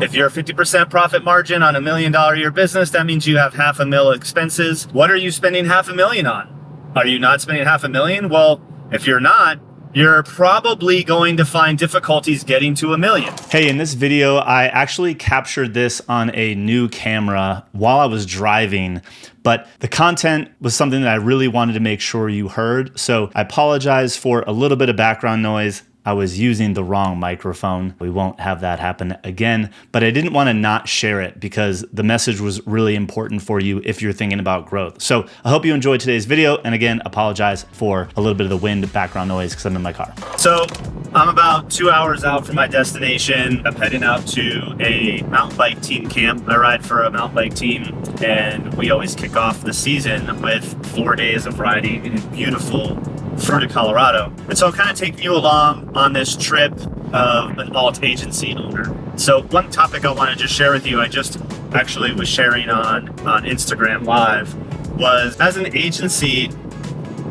If you're a 50% profit margin on $1 million a year business, that means you have $500,000 expenses. What are you spending $500,000 on? Are you not spending $500,000? Well, if you're not, you're probably going to find difficulties getting to $1 million. Hey, in this video, I actually captured this on a new camera while I was driving, but the content was something that I really wanted to make sure you heard. So I apologize for a little bit of background noise. I was using the wrong microphone. We won't have that happen again, but I didn't want to not share it because the message was really important for you if you're thinking about growth. So I hope you enjoyed today's video. And again, apologize for a little bit of the wind background noise because I'm in my car. So I'm about 2 hours out from my destination. I'm heading out to a mountain bike team camp. I ride for a mountain bike team, and we always kick off the season with 4 days of riding in beautiful Florida, Colorado. And so I'm kind of taking you along on this trip of an alt agency owner. So one topic I want to just share with you, I just actually was sharing on Instagram Live, was as an agency,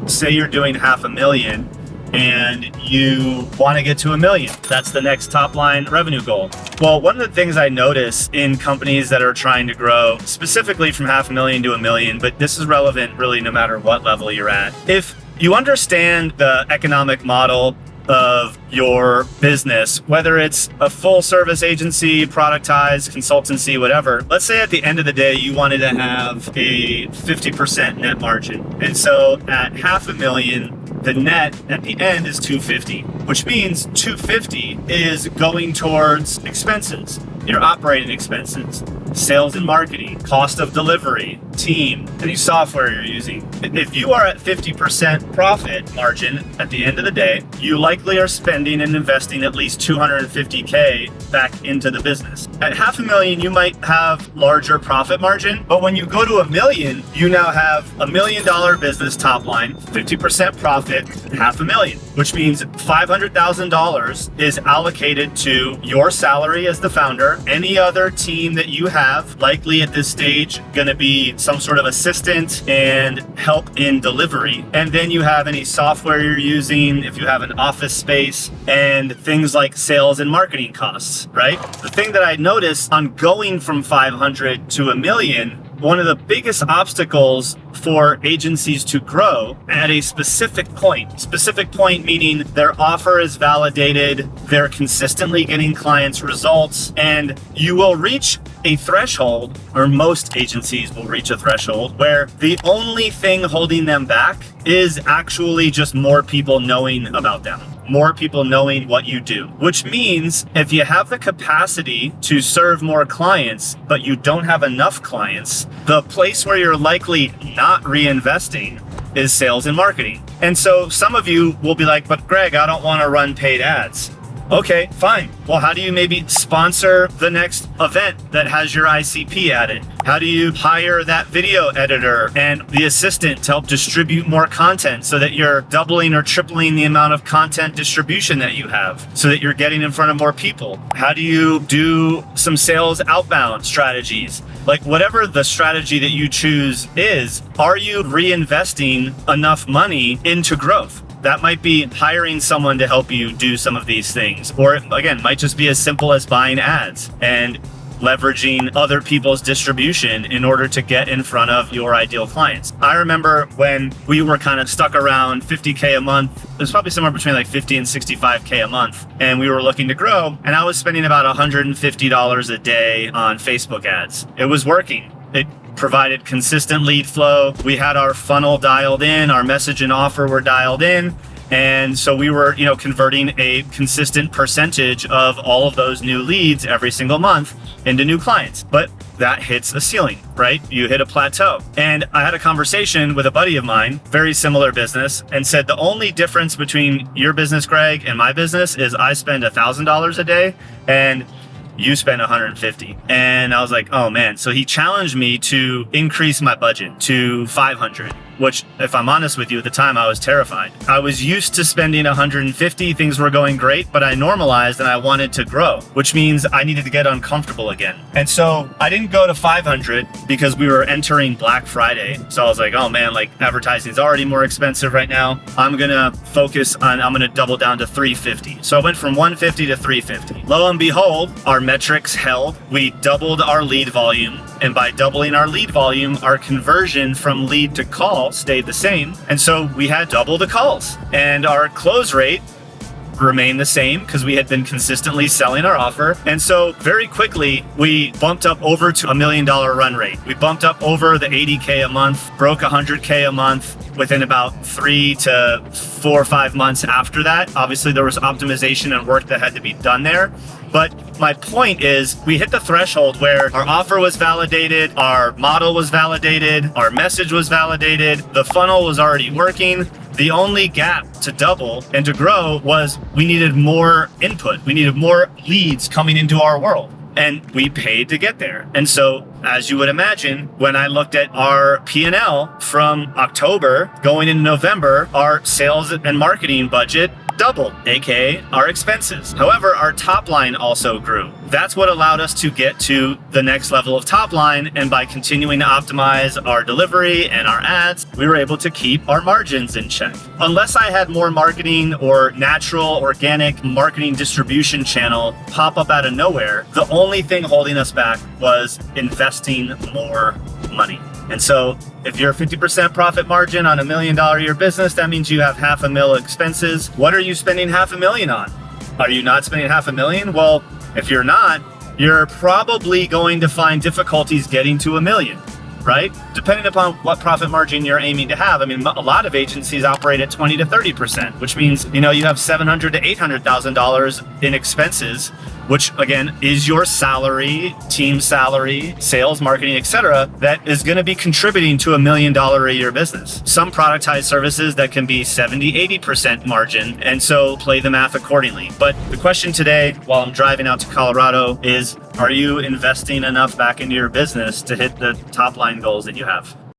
say you're doing $500,000 and you want to get to $1 million. That's the next top line revenue goal. Well, one of the things I notice in companies that are trying to grow, specifically from $500,000 to $1 million, but this is relevant really no matter what level you're at. If you understand the economic model of your business, whether it's a full service agency, productized, consultancy, whatever. Let's say at the end of the day, you wanted to have a 50% net margin. And so at $500,000, the net at the end is $250, which means $250 is going towards expenses, your operating expenses, sales and marketing, cost of delivery, team, any software you're using. If you are at 50% profit margin at the end of the day, you likely are spending and investing at least $250K back into the business. At $500,000, you might have larger profit margin, but when you go to $1 million, you now have $1 million business top line, 50% profit, $500,000, which means $500,000 is allocated to your salary as the founder, any other team that you have, likely at this stage going to be some sort of assistant and help in delivery. And then you have any software you're using, if you have an office space, and things like sales and marketing costs, right? The thing that I noticed on going from 500 to $1 million, one of the biggest obstacles for agencies to grow at a specific point meaning their offer is validated, they're consistently getting clients results, and you will reach a threshold, or most agencies will reach a threshold, where the only thing holding them back is actually just more people knowing about them. More people knowing what you do, which means if you have the capacity to serve more clients, but you don't have enough clients, the place where you're likely not reinvesting is sales and marketing. And so some of you will be like, but Greg, I don't want to run paid ads. Okay, fine. Well, how do you maybe sponsor the next event that has your ICP added? How do you hire that video editor and the assistant to help distribute more content so that you're doubling or tripling the amount of content distribution that you have so that you're getting in front of more people? How do you do some sales outbound strategies? Like whatever the strategy that you choose is, are you reinvesting enough money into growth? That might be hiring someone to help you do some of these things. Or again, might just be as simple as buying ads and leveraging other people's distribution in order to get in front of your ideal clients. I remember when we were kind of stuck around 50K a month, it was probably somewhere between like 50 and 65K a month. And we were looking to grow, and I was spending about $150 a day on Facebook ads. It was working. It provided consistent lead flow. We had our funnel dialed in, our message and offer were dialed in. And so we were, converting a consistent percentage of all of those new leads every single month into new clients. But that hits a ceiling, right? You hit a plateau. And I had a conversation with a buddy of mine, very similar business, and said the only difference between your business, Greg, and my business is I spend $1,000 a day and you spend 150. And I was like, oh man. So he challenged me to increase my budget to 500. which, if I'm honest with you, at the time I was terrified. I was used to spending 150, things were going great, but I normalized and I wanted to grow, which means I needed to get uncomfortable again. And so I didn't go to 500 because we were entering Black Friday. So I was like, oh man, like advertising is already more expensive right now. I'm gonna double down to 350. So I went from 150 to 350. Lo and behold, our metrics held. We doubled our lead volume. And by doubling our lead volume, our conversion from lead to call stayed the same. And so we had double the calls. And our close rate remained the same because we had been consistently selling our offer. And so very quickly, we bumped up over to $1 million run rate. We bumped up over the 80K a month, broke 100K a month within about 3 to 4 or 5 months after that. Obviously, there was optimization and work that had to be done there. But my point is, we hit the threshold where our offer was validated, our model was validated, our message was validated, the funnel was already working. The only gap to double and to grow was we needed more input. We needed more leads coming into our world. And we paid to get there. And so, as you would imagine, when I looked at our P&L from October going into November, our sales and marketing budget doubled, aka our expenses. However, our top line also grew. That's what allowed us to get to the next level of top line. And by continuing to optimize our delivery and our ads, we were able to keep our margins in check. Unless I had more marketing or natural organic marketing distribution channel pop up out of nowhere, the only thing holding us back was investing more money. And so if you're a 50% profit margin on $1 million a year business, that means you have $500,000 expenses. What are you spending $500,000 on? Are you not spending $500,000? Well, if you're not, you're probably going to find difficulties getting to $1 million, right? Depending upon what profit margin you're aiming to have. I mean, a lot of agencies operate at 20 to 30%, which means, you have $700,000 to $800,000 in expenses, which again is your salary, team salary, sales, marketing, etc., that is going to be contributing to $1 million a year business. Some productized services that can be 70, 80% margin, and so play the math accordingly. But the question today, while I'm driving out to Colorado, is are you investing enough back into your business to hit the top line goals that you have?